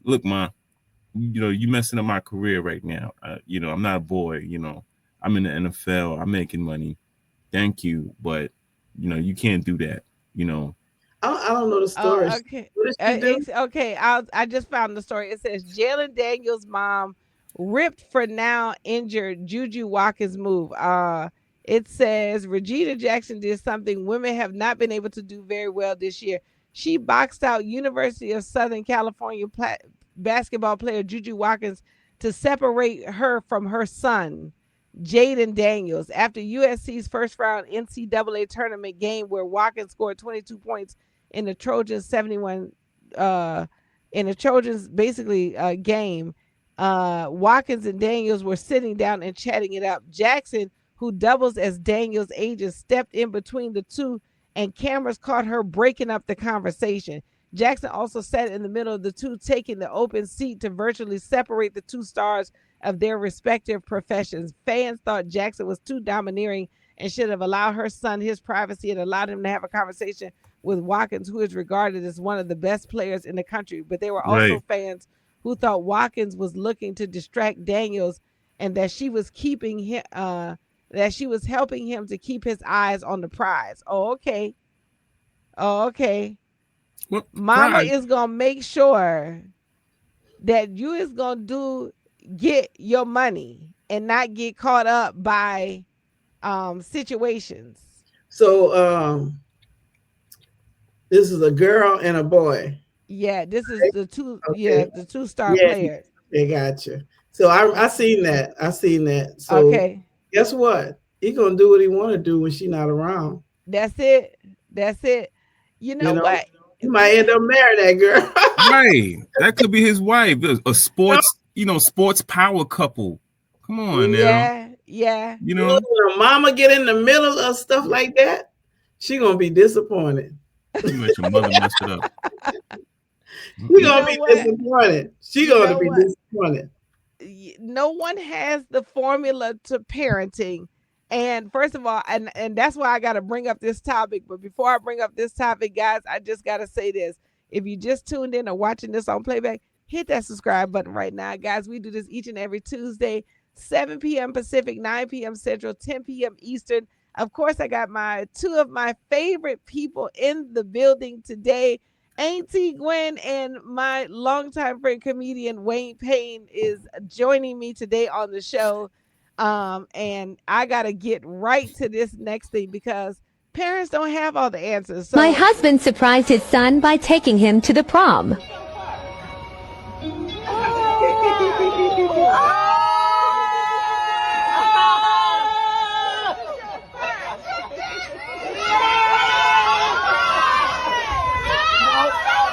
look, ma, you messing up my career right now. I'm not a boy. I'm in the NFL. I'm making money. Thank you, but you can't do that. You know, I don't know the Oh, stories. okay. What did she do? Okay. I just found the story. It says Jalen Daniels' mom ripped for now injured Juju Watkins move. It says Regina Jackson did something women have not been able to do very well this year. She boxed out University of Southern California basketball player Juju Watkins to separate her from her son, Jaden Daniels, after USC's first round NCAA tournament game where Watkins scored 22 points in the Trojans 71 uh in the Trojans basically game. Watkins and Daniels were sitting down and chatting it up. Jackson, who doubles as Daniels' agent, stepped in between the two and cameras caught her breaking up the conversation. Jackson also sat in the middle of the two, taking the open seat to virtually separate the two stars of their respective professions. Fans thought Jackson was too domineering and should have allowed her son his privacy and allowed him to have a conversation with Watkins, who is regarded as one of the best players in the country. But there were also right, fans who thought Watkins was looking to distract Daniels and that she was keeping him, that she was helping him to keep his eyes on the prize. Oh, okay. Oh, okay. what Mama pride? is gonna make sure that you is gonna get your money and not get caught up by situations. So this is a girl and a boy. Yeah, this is Okay. the two-star Yeah, player. they got you. So I seen that. I seen that. So Okay. guess what? He gonna do what he want to do when she not around. That's it. That's it. You You know know, what? he might end up marrying that girl. Right, that could be his wife. A sports, sports power couple. Come on now, Yeah, yeah. you Look, know. when a mama get in the middle of stuff like that, she gonna be disappointed. You let your mother mess it up. She You Mm-mm. gonna know be what? disappointed. She You gonna know be what? disappointed. No one has the formula to parenting. And first of all, and that's why I got to bring up this topic. But before I bring up this topic, guys, I just got to say this. If you just tuned in or watching this on playback, hit that subscribe button right now. Guys, we do this each and every Tuesday, 7 p.m. Pacific, 9 p.m. Central, 10 p.m. Eastern. Of course, I got my two of my favorite people in the building today. Antee Gwen and my longtime friend comedian Wayne Payne is joining me today on the show. And I gotta get right to this next thing because parents don't have all the answers. My So husband surprised his son by taking him to the prom.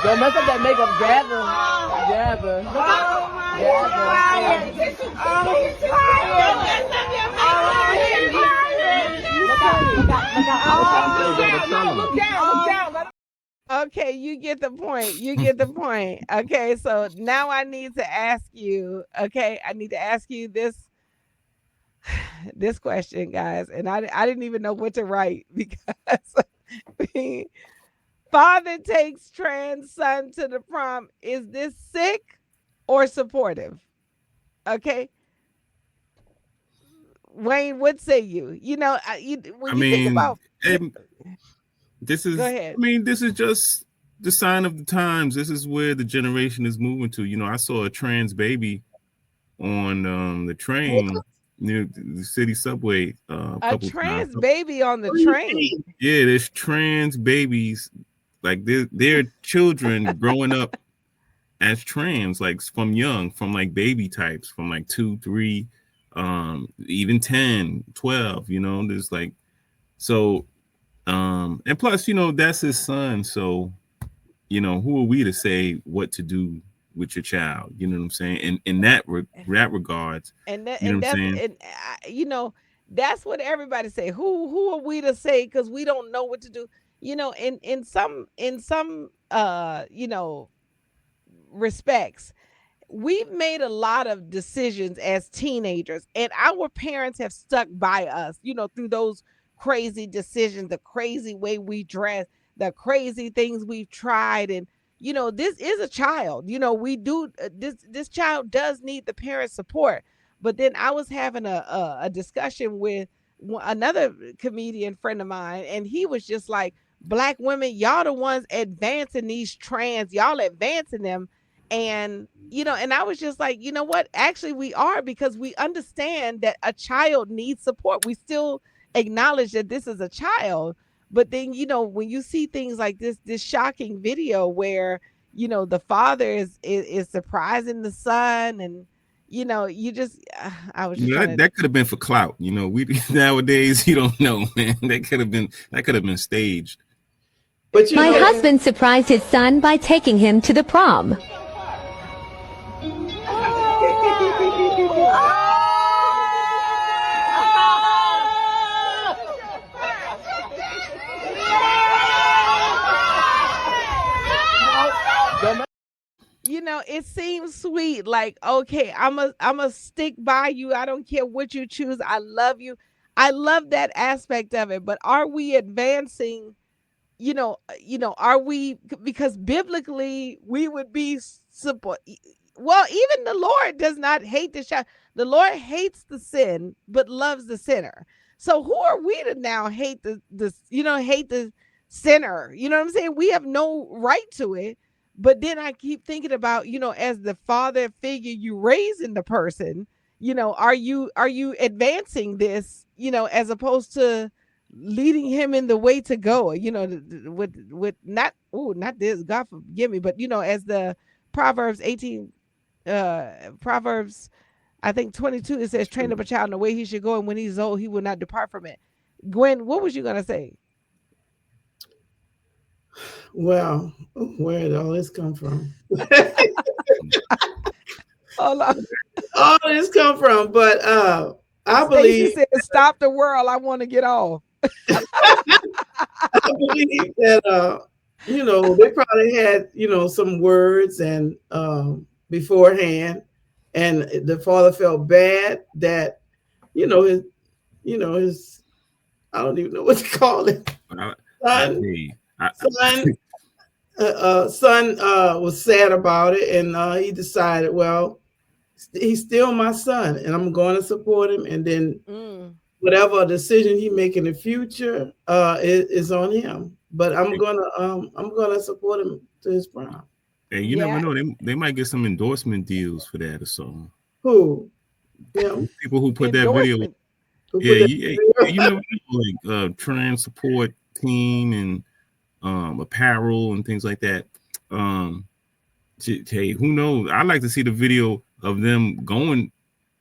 don't mess up that makeup, gather, gather, gather. Okay, you get the point. You get the point. Okay, so now I need to ask you. Okay, I need to ask you this question, guys, and I didn't even know what to write because father takes trans son to the prom. Is this sick or supportive? Okay, Wayne, what say you? I When you think mean, about, and this go is. ahead. I mean, this is just the sign of the times. This is where the generation is moving to. I saw a trans baby on the train near the city subway a A couple times. trans baby on the What do you train. mean? Yeah, there's trans babies, like they're children growing up as trans, like from young, from like baby types, from like 2 3, even 10 12. There's like, so and plus, that's his son. So who are we to say what to do with your child? You know what I'm saying? In that regards, you know what And I'm that's saying? and that's what everybody say. Who are we to say because we don't know what to do? In some respects, we've made a lot of decisions as teenagers, and our parents have stuck by us, through those crazy decisions, the crazy way we dress, the crazy things we've tried. And, this is a child. We do this child does need the parent support. But then I was having a discussion with another comedian friend of mine, and he was just like, black women, y'all the ones advancing these trans, y'all advancing them. And and I was just like, you know what, actually we are, because we understand that a child needs support. We still acknowledge that this is a child. But then when you see things like this shocking video where the father is surprising the son, and you just I was just trying to. That could have been for clout. We nowadays you don't know, man. That could have been staged. But My husband surprised his son by taking him to the prom. It seems sweet. Like, okay, I'm a stick by you. I don't care what you choose. I love you. I love that aspect of it. But are we advancing? Are we, because biblically we would be support. Well, even the Lord does not hate the child. The Lord hates the sin, but loves the sinner. So who are we to now hate hate the sinner? You know what I'm saying? We have no right to it. But then I keep thinking about, as the father figure you raising the person, are you advancing this, as opposed to leading him in the way to go, with not this, God forgive me, but as the Proverbs 18, Proverbs, I think 22, it says, train up a child in the way he should go, and when he's old, he will not depart from it. Gwen, what was you gonna say? Well, where did all this come from? Hold on. All this come from, but I believe. Stacey said, "Stop the world. I want to get off." I believe that they probably had some words and beforehand, and the father felt bad that his I don't even know what to call it. Son was sad about it, and he decided, well, he's still my son, and I'm going to support him, and then whatever decision he make in the future is on him. But I'm gonna support him to his prom. And you never know, they might get some endorsement deals for that or something. Who? People who put that video. You never know, like trans support team and apparel and things like that. Hey, who knows? I like to see the video of them going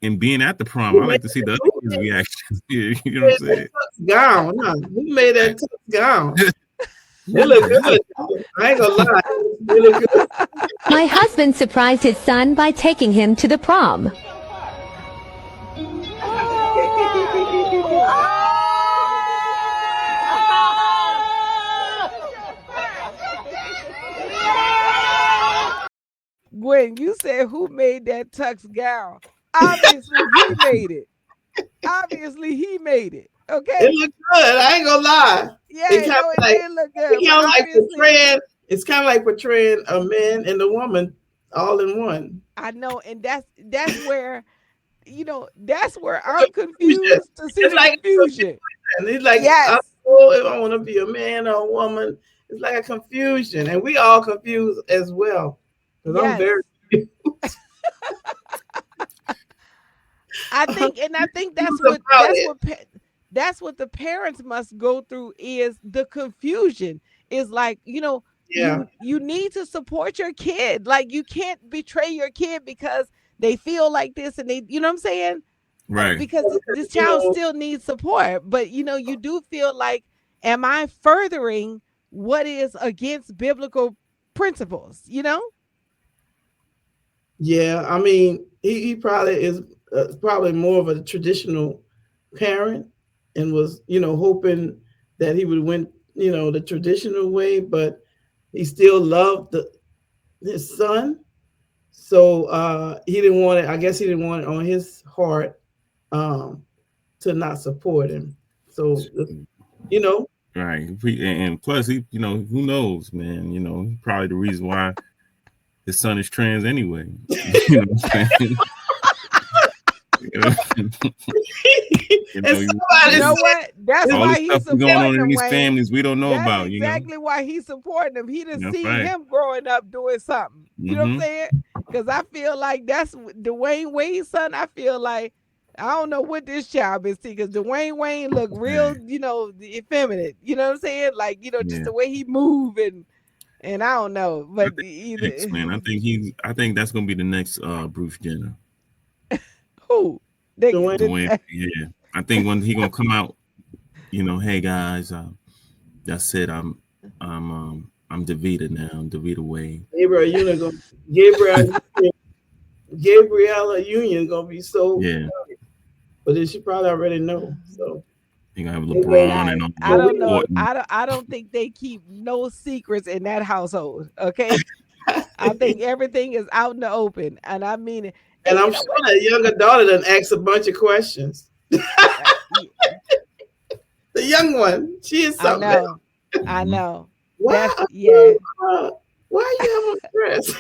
and being at the prom. I like to see the other kids' reactions. You know what I'm saying? Gown. Who made that gown? It look good. I ain't gonna lie. It look good. My husband surprised his son by taking him to the prom. Gwen, you said who made that tux gown? Obviously, he made it. Obviously, he made it. Okay. It looked good. I ain't gonna lie. Yeah, it did look good. It's kind of like portraying a man and a woman all in one. I know, and that's where that's where I'm confused to see the confusion. And he's like, yes. If I want to be a man or a woman, it's like a confusion, and we all confused as well. Because I'm very confused. I think that's what the parents must go through, is the confusion. Is like, you need to support your kid. Like, you can't betray your kid because they feel like this, and they, you know what I'm saying? Right. Because this child still needs support. But you do feel like, am I furthering what is against biblical principles? Yeah, I mean, he probably is probably more of a traditional parent, and was hoping that he would win the traditional way, but he still loved his son, so he didn't want it. I guess he didn't want it on his heart to not support him. So Right. And plus, he, who knows, man? Probably the reason why his son is trans anyway. You know what I'm saying? You know, And you, You somebody know you- what? That's all the why stuff he's that's going on supporting in him, these Wayne. families we don't know That's about. exactly why he's supporting him. He done That's see right. him growing up doing something. You know what I'm Mm-hmm. saying? Because I feel like that's Dwayne Wade's son. I feel like I don't know what this child been seeing because Dwayne Wayne look real, Man, effeminate. You know what I'm saying? Like, just yeah. the way he move and I don't know, I but think next, either man. I think that's gonna be the next Bruce Jenner. who Dwayne, Dwayne, yeah. I think when he gonna come out, hey guys, that's it. I'm Davita now. I'm Davita Wade. Gabriel Union gonna Gabriel Gabriella Union gonna be so, Yeah. but then she probably already know. So You gonna have anyway, LeBron and guys, all I but them don't we know. Orton. I don't think they keep no secrets in that household. Okay. I think everything is out in the open, and I mean it. And and you I'm know sure what? that younger daughter done asked a bunch of questions. Y- The young one, she is I something else. know, I Mhm. know. Why That's are yeah. you why you have on a dress?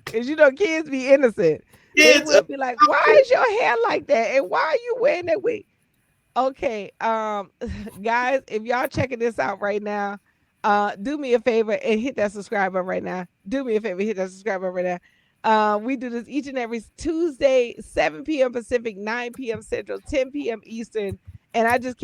Cause kids be innocent. They Kids will be like, "Why is your hair like that? And why are you wearing that wig?" Okay, guys, if y'all checking this out right now, do me a favor and hit that subscribe button right now. Do me a favor, hit that subscribe button right now. We do this each and every Tuesday, 7 p.m. Pacific, 9 p.m. Central, 10 p.m. Eastern, and I just